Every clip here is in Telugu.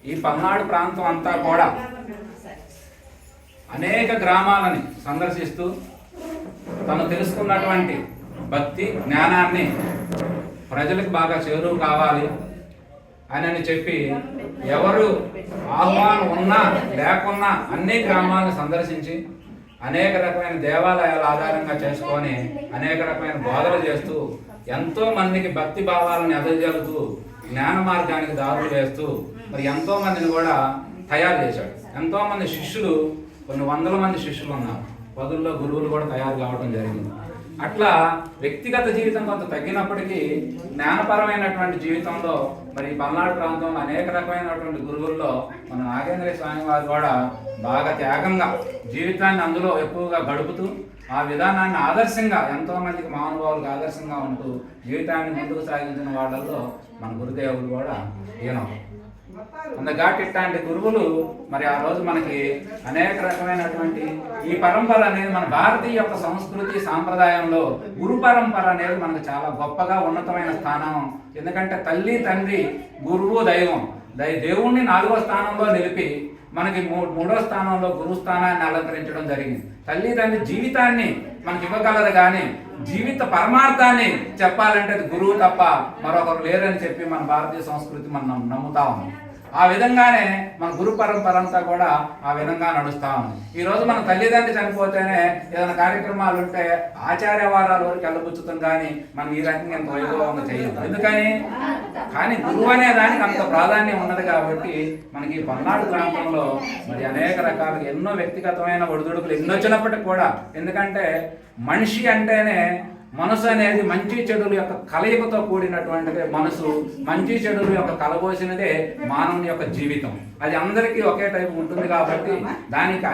ఈ పల్నాడు ప్రాంతం అంతా కూడా అనేక గ్రామాలని సందర్శిస్తూ తను తెలుసుకున్నటువంటి భక్తి జ్ఞానాన్ని ప్రజలకు బాగా చేరువు కావాలి అని చెప్పి ఎవరు ఆహ్వానం ఉన్నా లేకున్నా అన్ని గ్రామాలను సందర్శించి అనేక రకమైన దేవాలయాల ఆధారంగా చేసుకొని అనేక రకమైన బోధలు చేస్తూ ఎంతో మందికి భక్తి భావాలను ఎదజల్లుతూ జ్ఞాన మార్గానికి దారులు వేస్తూ మరి ఎంతో మందిని కూడా తయారు చేశాడు. ఎంతో మంది శిష్యులు, కొన్ని వందల మంది శిష్యులు ఉన్నారు. పదుల్లో గురువులు కూడా తయారు కావడం జరిగింది. అట్లా వ్యక్తిగత జీవితం కొంత తగ్గినప్పటికీ జ్ఞానపరమైనటువంటి జీవితంలో మరి పల్నాడు ప్రాంతంలో అనేక రకమైనటువంటి గురువుల్లో మన నాగేంద్ర స్వామి వారు కూడా బాగా త్యాగంగా జీవితాన్ని అందులో ఎక్కువగా గడుపుతూ ఆ విధానాన్ని ఆదర్శంగా ఎంతో మందికి మహానుభావులకు ఆదర్శంగా ఉంటూ జీవితాన్ని ముందుకు సాగించిన వాళ్ళల్లో మన గురుదేవులు కూడా ఈయన. అందుకాటి ఇట్లాంటి గురువులు మరి ఆ రోజు మనకి అనేక రకమైనటువంటి ఈ పరంపర అనేది మన భారతీయ యొక్క సంస్కృతి సాంప్రదాయంలో గురు పరంపర అనేది మనకు చాలా గొప్పగా ఉన్నతమైన స్థానం. ఎందుకంటే తల్లి, తండ్రి, గురువు, దైవం. దేవుణ్ణి 4వ స్థానంలో నిలిపి మనకి 3వ స్థానంలో గురు స్థానాన్ని అలంకరించడం జరిగింది. తల్లి, తండ్రి జీవితాన్ని మనకి ఇవ్వగలరు, కానీ జీవిత పరమార్థాన్ని చెప్పాలంటే అది గురువు తప్ప మరొకరు లేరని చెప్పి మన భారతీయ సంస్కృతి మనం నమ్ముతా ఉన్నాం. ఆ విధంగానే మన గురు పరంపర అంతా కూడా ఆ విధంగా నడుస్తా ఉంది. ఈరోజు మన తల్లిదండ్రి చనిపోతేనే ఏదైనా కార్యక్రమాలు ఉంటే ఆచార్య వారాల వరకు వెళ్ళబుచ్చుతాం, కానీ మనం ఈ రకంగా ఎంత వైభవంగా చేయదు. ఎందుకని? కానీ గురువు అనే దానికి అంత ప్రాధాన్యం ఉన్నది కాబట్టి మనకి పల్నాడు ప్రాంతంలో మరి అనేక రకాలుగా ఎన్నో వ్యక్తిగతమైన ఒడిదుడుకులు ఎన్నో వచ్చినప్పటికీ కూడా, ఎందుకంటే మనిషి అంటేనే మనసు అనేది మంచి చెడుల యొక్క కలయికతో కూడినటువంటిదే మనసు. మంచి చెడుల యొక్క కలబోసినదే మానవుని యొక్క జీవితం. అది అందరికీ ఒకే టైపు ఉంటుంది కాబట్టి దానికి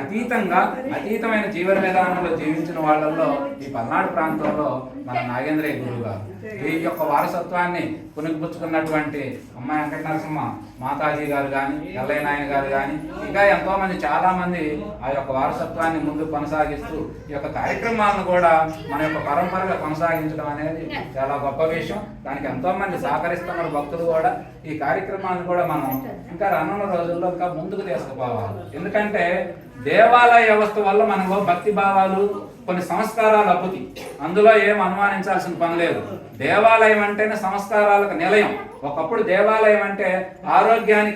అతీతమైన జీవన విధానంలో జీవించిన వాళ్ళల్లో ఈ పల్నాడు ప్రాంతంలో మన నాగేంద్రయ్య గురువు గారు ఈ యొక్క వారసత్వాన్ని పుణికిపుచ్చుకున్నటువంటి అమ్మాయి వెంకట నరసింహ మాతాజీ గారు కానీ, ఎల్లయ్య నాయన గారు కానీ, ఇంకా ఎంతో మంది చాలా మంది ఆ యొక్క వారసత్వాన్ని ముందు కొనసాగిస్తూ ఈ యొక్క కార్యక్రమాలను కూడా మన యొక్క పరంపరగా కొనసాగించడం అనేది చాలా గొప్ప విషయం. దానికి ఎంతో మంది సహకరిస్తున్నారు భక్తులు కూడా. ఈ కార్యక్రమాలను కూడా మనం ఇంకా రానున్న రోజుల్లో ఇంకా ముందుకు తీసుకుపోవాలి. ఎందుకంటే దేవాలయ వ్యవస్థ వల్ల మనకు భక్తి భావాలు, కొన్ని సంస్కారాలు అబ్బుతాయి. అందులో ఏం అనుమానించాల్సిన పని లేదు. దేవాలయం అంటేనే సంస్కారాలకు నిలయం. ఒకప్పుడు దేవాలయం అంటే అనారోగ్యం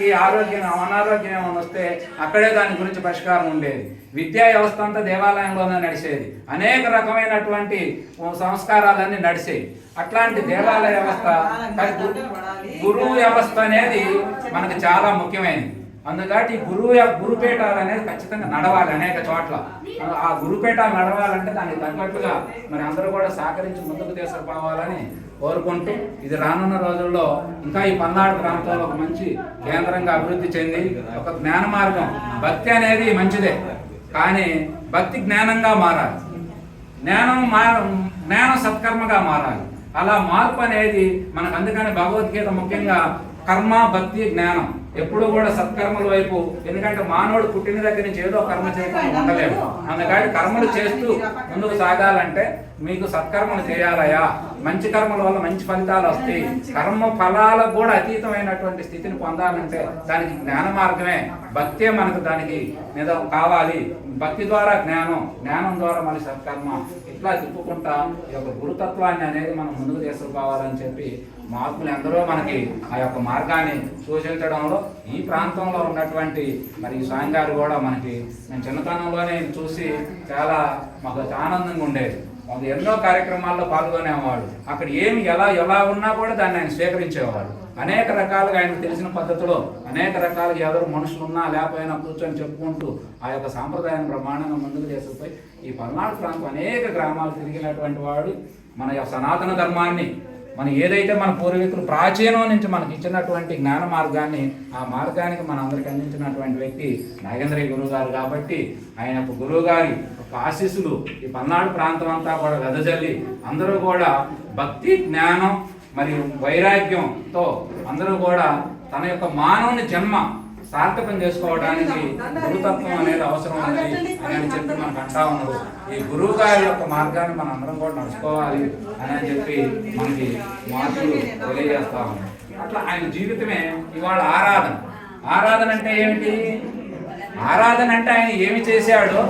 ఏమైనా వస్తే అక్కడే దాని గురించి పరిష్కారం ఉండేది. విద్యా వ్యవస్థ అంతా దేవాలయంలోనే నడిచేది. అనేక రకమైనటువంటి సంస్కారాలన్నీ నడిచేవి. అట్లాంటి దేవాలయ వ్యవస్థ, గురువు వ్యవస్థ అనేది మనకు చాలా ముఖ్యమైనది. అందుకని గురుపీఠాలు అనేది ఖచ్చితంగా నడవాలి అనేక చోట్ల. ఆ గురుపీఠాలు నడవాలంటే దానికి తగ్గట్టుగా మరి అందరూ కూడా సహకరించి ముందుకు తీసుకుపోవాలని కోరుకుంటూ, ఇది రానున్న రోజుల్లో ఇంకా ఈ పల్నాడు ప్రాంతంలో ఒక మంచి కేంద్రంగా అభివృద్ధి చెంది ఒక జ్ఞాన మార్గం. భక్తి అనేది మంచిదే, కానీ భక్తి జ్ఞానంగా మారాలి. జ్ఞానం సత్కర్మగా మారాలి. అలా మార్పు అనేది మనకు. అందుకని భగవద్గీత ముఖ్యంగా కర్మ, భక్తి, జ్ఞానం ఎప్పుడూ కూడా సత్కర్మల వైపు. ఎందుకంటే మానవుడు పుట్టిన దగ్గర నుంచి ఏదో కర్మ చేయకుండా ఉండలేము. అందుకని కర్మలు చేస్తూ ముందుకు సాగాలంటే మీకు సత్కర్మలు చేయాలయా, మంచి కర్మల వల్ల మంచి ఫలితాలు వస్తాయి. కర్మ ఫలాలకు కూడా అతీతమైనటువంటి స్థితిని పొందాలంటే దానికి జ్ఞాన మార్గమే, భక్తే మనకు దానికి కావాలి. భక్తి ద్వారా జ్ఞానం ద్వారా మళ్ళీ సత్కర్మ, ఇట్లా తిప్పుకుంటా ఈ యొక్క గురుతత్వాన్ని అనేది మనం ముందుకు తీసుకుపోవాలని చెప్పి మహాత్ములు ఎందరో మనకి ఆ యొక్క మార్గాన్ని సూచించడంలో ఈ ప్రాంతంలో ఉన్నటువంటి మరి స్వామి గారు కూడా మనకి, నేను చిన్నతనంలోనే చూసి చాలా మాకు ఆనందంగా ఉండేది. మాకు ఎన్నో కార్యక్రమాల్లో పాల్గొనేవాడు. అక్కడ ఏమి ఎలా ఉన్నా కూడా దాన్ని ఆయన స్వీకరించేవాడు. అనేక రకాలుగా ఆయనకు తెలిసిన పద్ధతిలో అనేక రకాలుగా ఎవరు మనుషులు ఉన్నా లేకపోయినా కూర్చొని చెప్పుకుంటూ ఆ యొక్క సాంప్రదాయాన్ని బ్రహ్మాండంగా ముందుకు చేసుకుపోయి ఈ పల్నాడు ప్రాంతం అనేక గ్రామాలు తిరిగినటువంటి వాడు. మన యొక్క సనాతన ధర్మాన్ని, మన ఏదైతే మన పూర్వీకులు ప్రాచీనం నుంచి మనకి ఇచ్చినటువంటి జ్ఞాన మార్గాన్ని, ఆ మార్గానికి మన అందరికి అందించినటువంటి వ్యక్తి నాగేంద్రయ్య గురువు గారు. కాబట్టి ఆయన యొక్క గురువు గారి ఒక ఆశీస్సులు ఈ పల్నాడు ప్రాంతం అంతా కూడా వెదజల్లి అందరూ కూడా భక్తి, జ్ఞానం మరియు వైరాగ్యంతో అందరూ కూడా తన యొక్క మానవుని జన్మ సార్థకం చేసుకోవడానికి గురుతత్వం అనేది అవసరం ఉంది అని చెప్పి మనకు అంటా ఉన్నారు. ఈ గురువు గారి యొక్క మార్గాన్ని మనం అందరం కూడా నడుచుకోవాలి అని చెప్పి మనకి మార్పులు తెలియజేస్తా ఉన్నారు. అట్లా ఆయన జీవితమే ఇవాళ ఆరాధన. ఆరాధన అంటే ఏమిటి? ఆరాధన అంటే ఆయన ఏమి చేశాడో,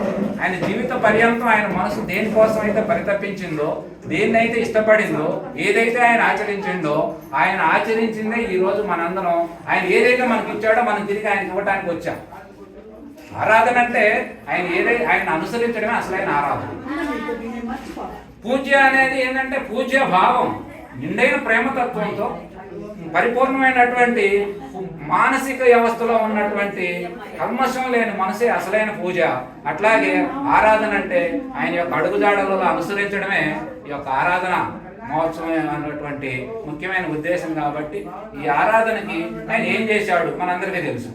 ఆయన జీవిత పర్యంతం ఆయన మనసు దేనికోసం అయితే పరితపించిందో, దేన్నైతే ఇష్టపడిందో, ఏదైతే ఆయన ఆచరించిండో, ఆయన ఆచరించిందే ఈరోజు మనందరం ఆయన ఏదైతే మనకి ఇచ్చాడో మనం తిరిగి ఆయనకి ఇవ్వటానికి వచ్చాం. ఆరాధన అంటే ఆయన అనుసరించడమే అసలైన ఆరాధన. పూజ్య అనేది ఏంటంటే పూజ్య భావం, నిండైన ప్రేమతత్వంతో పరిపూర్ణమైనటువంటి మానసిక వ్యవస్థలో ఉన్నటువంటి కల్మషం లేని మనసే అసలైన పూజ. అట్లాగే ఆరాధన అంటే ఆయన యొక్క అడుగుజాడలలో అనుసరించడమే ఈ యొక్క ఆరాధన మహోత్సవం అన్నటువంటి ముఖ్యమైన ఉద్దేశం. కాబట్టి ఈ ఆరాధనకి ఆయన ఏం చేశాడు మనందరికీ తెలుసు.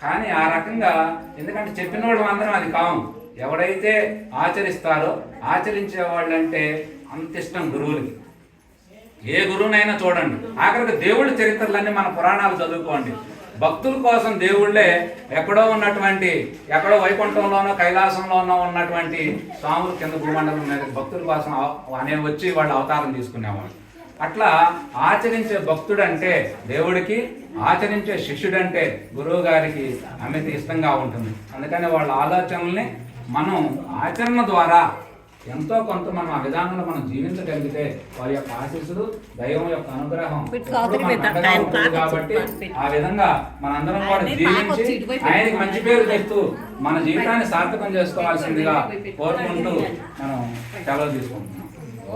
కానీ ఆ రకంగా, ఎందుకంటే చెప్పిన వాళ్ళు అందరం అది కాము. ఎవడైతే ఆచరిస్తారో, ఆచరించే వాళ్ళంటే అంత ఇష్టం గురువులకి. ఏ గురువునైనా చూడండి, ఆఖరికి దేవుళ్ళ చరిత్రలన్నీ మన పురాణాలు చదువుకోండి. భక్తుల కోసం దేవుళ్ళే ఎక్కడో వైకుంఠంలోనో కైలాసంలోనో ఉన్నటువంటి స్వాములు కింద భూమండలం మీద భక్తుల కోసం వచ్చి వాళ్ళు అవతారం తీసుకునేవాళ్ళు. అట్లా ఆచరించే భక్తుడు అంటే దేవుడికి, ఆచరించే శిష్యుడు అంటే గురువు గారికి అమిత ఇష్టంగా ఉంటుంది. అందుకని వాళ్ళ ఆలోచనల్ని మనం ఆచరణ ద్వారా ఎంతో కొంత మనం ఆ విధానంలో మనం జీవించగలిగితే వారి యొక్క ఆశీస్సులు, దైవం యొక్క అనుగ్రహం కాబట్టి ఆ విధంగా మనందరం కూడా జీవించి ఆయనకి మంచి పేరు తెస్తూ మన జీవితాన్ని సార్థకం చేసుకోవాల్సిందిగా కోరుకుంటూ మనం సెలవు తీసుకుంటున్నాం.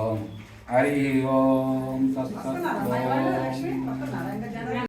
ఓం హరి ఓం.